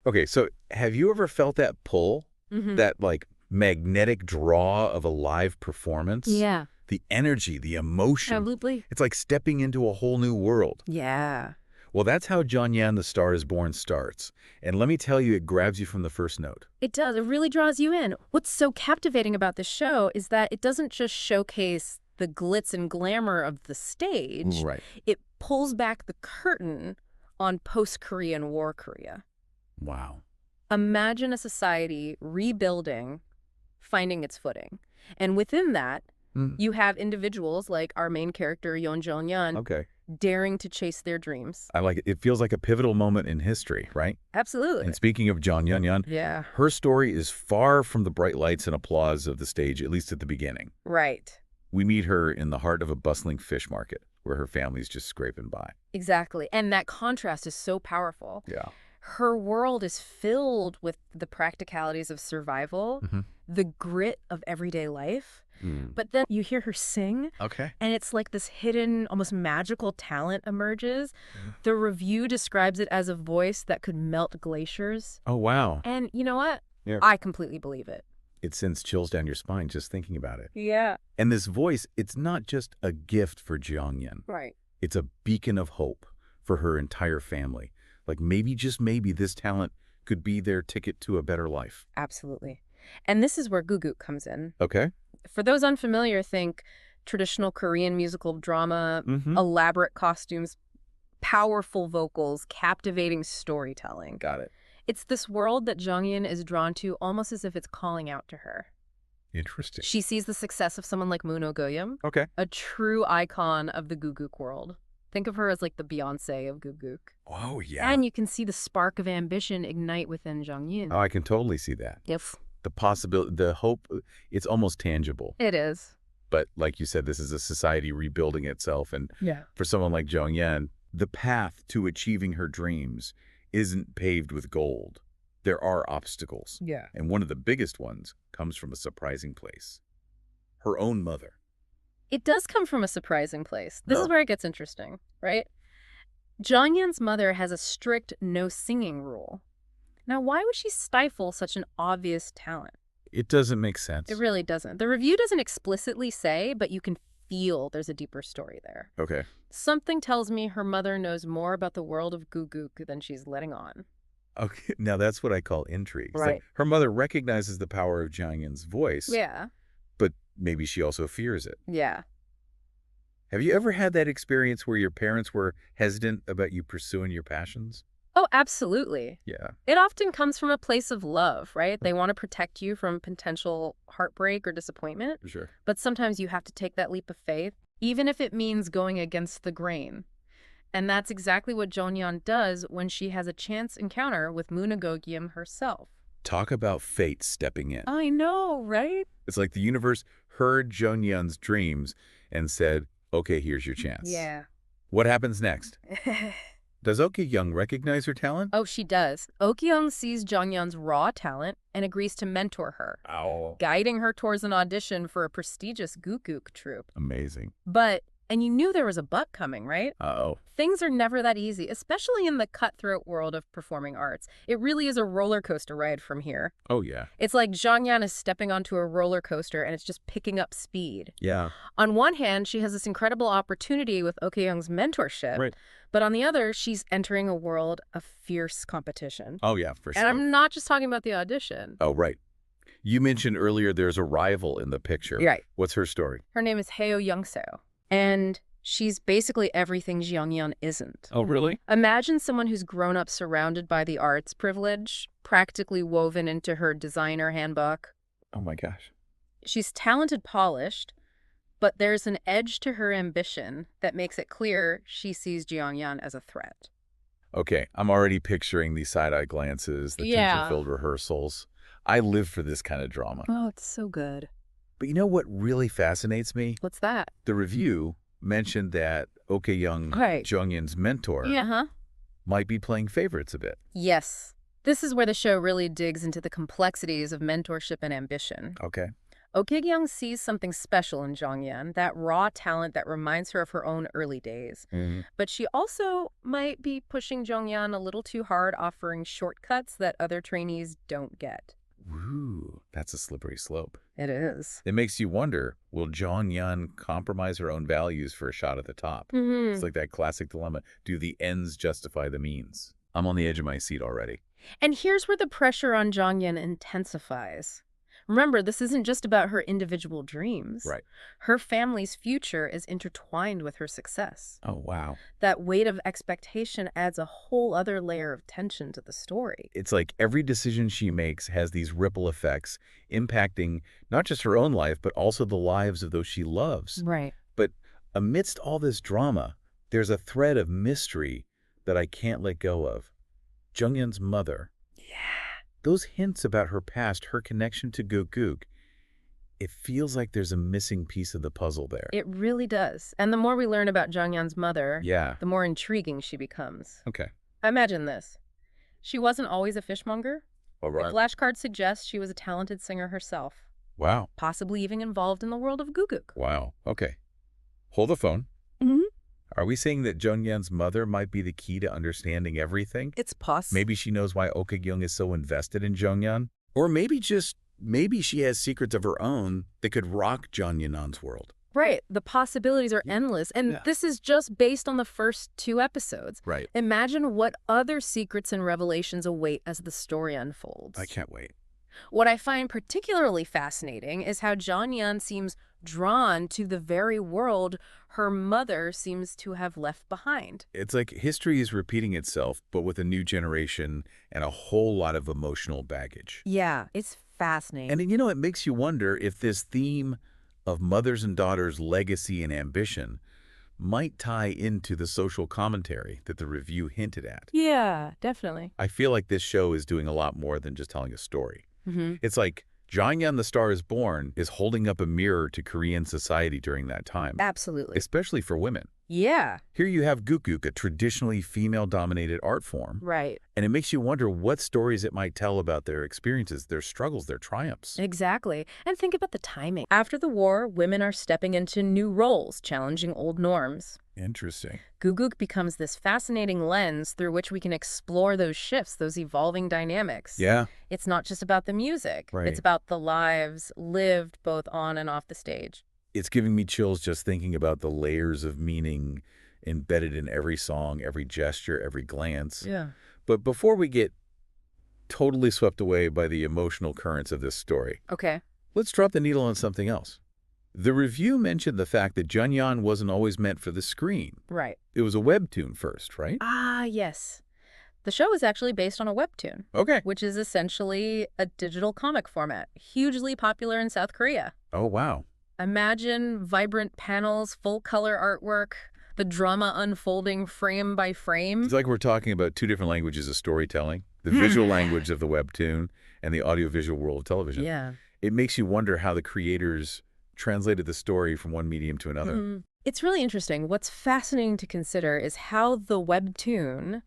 Okay, so have you ever felt that pull, that like magnetic draw of a live performance? Yeah, The energy, the emotion. absolutely. It's like stepping into a whole new world. Yeah. Well, that's how Jeongyeon, The Star is Born starts. And let me tell you, it grabs you from the first note. It does. It really draws you in. What's so captivating about this show is that it doesn't just showcase the glitz and glamour of the stage. Right. It pulls back the curtain on post-Korean War Korea. Wow. Imagine a society rebuilding, finding its footing. And within that, you have individuals like our main character, Jeongyeon, Okay. daring to chase their dreams. I like it. It feels like a pivotal moment in history, right? Absolutely. And speaking of Jeongyeon, Yeah. her story is far from the bright lights and applause of the stage, at least at the beginning. Right. We meet her in the heart of a bustling fish market, where her family's just scraping by. Exactly. And that contrast is so powerful. Yeah. Her world is filled with the practicalities of survival, the grit of everyday life. But then you hear her sing, Okay. and it's like this hidden, almost magical talent emerges. The review describes it as a voice that could melt glaciers. Oh, wow. And you know what? Yeah. I completely believe it. It sends chills down your spine just thinking about it. Yeah. And this voice, it's not just a gift for Jeongyeon. Right. It's a beacon of hope for her entire family. Like maybe, just maybe, this talent could be their ticket to a better life. Absolutely. And this is where guguk comes in. Okay. For those unfamiliar, think traditional Korean musical drama, elaborate costumes, powerful vocals, captivating storytelling. Got it. It's this world that Jeongyeon is drawn to almost as if it's calling out to her. Interesting. She sees the success of someone like Moon Oh-geum, Okay. a true icon of the guguk world. Think of her as like the Beyonce of guguk. Oh, yeah. And you can see the spark of ambition ignite within Jeongyeon. Oh, I can totally see that. Yes, The possibility, the hope, it's almost tangible. it is. But like you said, this is a society rebuilding itself. And for someone like Jeongyeon, the path to achieving her dreams isn't paved with gold. There are obstacles. Yeah. And one of the biggest ones comes from a surprising place. Her own mother. It does come from a surprising place. This is Oh. where it gets interesting, right? Jeongyeon's mother has a strict no singing rule. Now, why would she stifle such an obvious talent? It doesn't make sense. It really doesn't. The review doesn't explicitly say, but you can feel there's a deeper story there. Okay. Something tells me her mother knows more about the world of guguk than she's letting on. Okay. Now that's what I call intrigue. It's like Right. her mother recognizes the power of Jeongyeon's voice, Yeah. but maybe she also fears it. Yeah. Have you ever had that experience where your parents were hesitant about you pursuing your passions? Oh, absolutely. Yeah. It often comes from a place of love, right? They want to protect you from potential heartbreak or disappointment. For sure. But sometimes you have to take that leap of faith, even if it means going against the grain. And that's exactly what Jeongyeon does when she has a chance encounter with Moon Oh-geum herself. Talk about fate stepping in. I know, right? It's like the universe heard Jeongyeon's dreams and said, okay, here's your chance. Yeah. What happens next? Does Jeong recognize her talent? Oh, she does. Oh-geum sees Jeongyeon's raw talent and agrees to mentor her, Ow. guiding her towards an audition for a prestigious guguk troupe. Amazing. But, and you knew there was a but coming, right? Uh-oh. Things are never that easy, especially in the cutthroat world of performing arts. It really is a roller coaster ride from here. Oh, yeah. It's like Jeongyeon is stepping onto a roller coaster and it's just picking up speed. Yeah. On one hand, she has this incredible opportunity with Oh-geum's mentorship. Right. But on the other, she's entering a world of fierce competition. Oh, yeah, for sure. And I'm not just talking about the audition. Oh, right. You mentioned earlier there's a rival in the picture. Right. What's her story? Her name is Heo Young-seo. And she's basically everything Jeongyeon isn't. Oh, really? Imagine someone who's grown up surrounded by the arts privilege, practically woven into her designer handbook. Oh, my gosh. She's talented, polished, but there's an edge to her ambition that makes it clear she sees Jeongyeon as a threat. Okay, I'm already picturing the side-eye glances, the Yeah. tension-filled rehearsals. I live for this kind of drama. Oh, it's so good. But you know what really fascinates me? What's that? The review mentioned that Jeong, Right. Jeongyeon's mentor, might be playing favorites a bit. Yes. This is where the show really digs into the complexities of mentorship and ambition. Okay. Okyeong sees something special in Jeongyeon, that raw talent that reminds her of her own early days. Hmm. But she also might be pushing Jeongyeon a little too hard, offering shortcuts that other trainees don't get. Woo, that's a slippery slope. It is. It makes you wonder, will Jeongyeon compromise her own values for a shot at the top? It's like that classic dilemma. Do the ends justify the means? I'm on the edge of my seat already. And here's where the pressure on Jeongyeon intensifies. Remember, this isn't just about her individual dreams. Right. Her family's future is intertwined with her success. Oh, wow. That weight of expectation adds a whole other layer of tension to the story. It's like every decision she makes has these ripple effects impacting not just her own life, but also the lives of those she loves. Right. But amidst all this drama, there's a thread of mystery that I can't let go of. Jeongyeon's mother. Yeah. Those hints about her past, her connection to Guguk, it feels like there's a missing piece of the puzzle there. It really does. And the more we learn about Jeongyeon's mother, Yeah. the more intriguing she becomes. Okay. Imagine this. She wasn't always a fishmonger. All The right. flashcard suggests she was a talented singer herself, Wow. possibly even involved in the world of Guguk. Wow. Okay. Hold the phone. Mm-hmm. Are we saying that Jeongyeon's mother might be the key to understanding everything? It's possible. Maybe she knows why Okyeong is so invested in Jeongyeon? Or maybe she has secrets of her own that could rock Jeongyeon's world. Right. The possibilities are endless. And Yeah. this is just based on the first 2 episodes. Right. Imagine what other secrets and revelations await as the story unfolds. I can't wait. What I find particularly fascinating is how Jeongyeon seems drawn to the very world her mother seems to have left behind. It's like history is repeating itself, but with a new generation and a whole lot of emotional baggage. Yeah, it's fascinating. And, it makes you wonder if this theme of mothers and daughters' legacy and ambition might tie into the social commentary that the review hinted at. Yeah, definitely. I feel like this show is doing a lot more than just telling a story. Mm-hmm. It's like Jeongyeon the Star is Born is holding up a mirror to Korean society during that time, Absolutely. especially for women. Yeah, Here you have Guguk, a traditionally female-dominated art form, right. and it makes you wonder what stories it might tell about their experiences, their struggles, their triumphs. Exactly. And think about the timing. After the war, women are stepping into new roles, challenging old norms. Interesting. Guguk becomes this fascinating lens through which we can explore those shifts, those evolving dynamics. Yeah. It's not just about the music. Right. It's about the lives lived both on and off the stage. It's giving me chills just thinking about the layers of meaning embedded in every song, every gesture, every glance. Yeah. But before we get totally swept away by the emotional currents of this story, Okay. let's drop the needle on something else. The review mentioned the fact that Jeongyeon wasn't always meant for the screen. Right. It was a webtoon first, right? Ah, yes. The show is actually based on a webtoon, Okay. which is essentially a digital comic format, hugely popular in South Korea. Oh, wow. Imagine vibrant panels, full-color artwork, the drama unfolding frame by frame. It's like we're talking about 2 different languages of storytelling, the visual language of the webtoon and the audiovisual world of television. Yeah. It makes you wonder how the creators translated the story from one medium to another. Mm. It's really interesting. What's fascinating to consider is how the webtoon,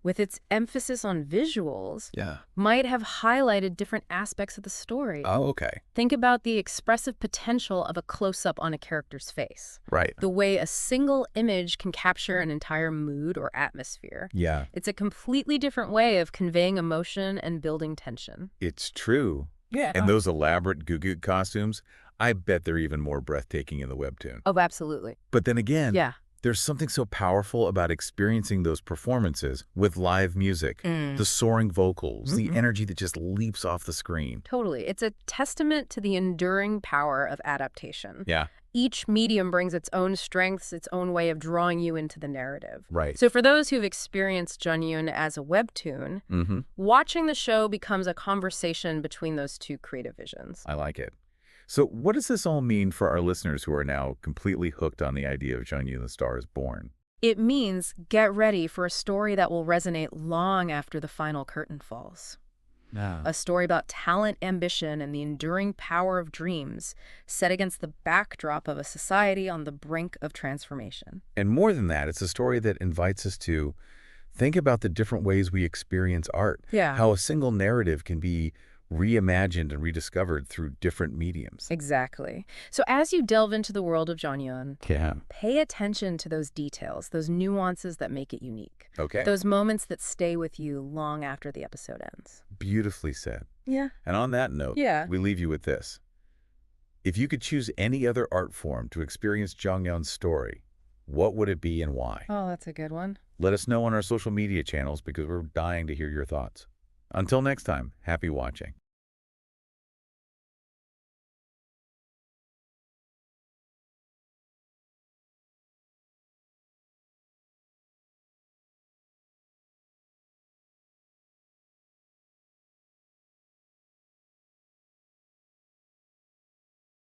with its emphasis on visuals, Yeah. might have highlighted different aspects of the story. Oh, okay. Think about the expressive potential of a close-up on a character's face. Right. The way a single image can capture an entire mood or atmosphere. Yeah. It's a completely different way of conveying emotion and building tension. It's true. Yeah. And those elaborate Guguk costumes, I bet they're even more breathtaking in the webtoon. Oh, absolutely. But then again, Yeah. there's something so powerful about experiencing those performances with live music, the soaring vocals, the energy that just leaps off the screen. Totally. It's a testament to the enduring power of adaptation. Yeah. Each medium brings its own strengths, its own way of drawing you into the narrative. Right. So for those who've experienced Jeongyun as a webtoon, watching the show becomes a conversation between those 2 creative visions. I like it. So what does this all mean for our listeners who are now completely hooked on the idea of Jeongyeon the Star is Born? It means get ready for a story that will resonate long after the final curtain falls. A story about talent, ambition, and the enduring power of dreams set against the backdrop of a society on the brink of transformation. And more than that, it's a story that invites us to think about the different ways we experience art. Yeah. How a single narrative can be reimagined and rediscovered through different mediums. Exactly. So as you delve into the world of Jeongyeon, Yeah. pay attention to those details, those nuances that make it unique. Okay. Those moments that stay with you long after the episode ends. Beautifully said. Yeah. And on that note, we leave you with this. If you could choose any other art form to experience Jeongyeon's story, what would it be and why? Oh, that's a good one. Let us know on our social media channels because we're dying to hear your thoughts. Until next time, happy watching.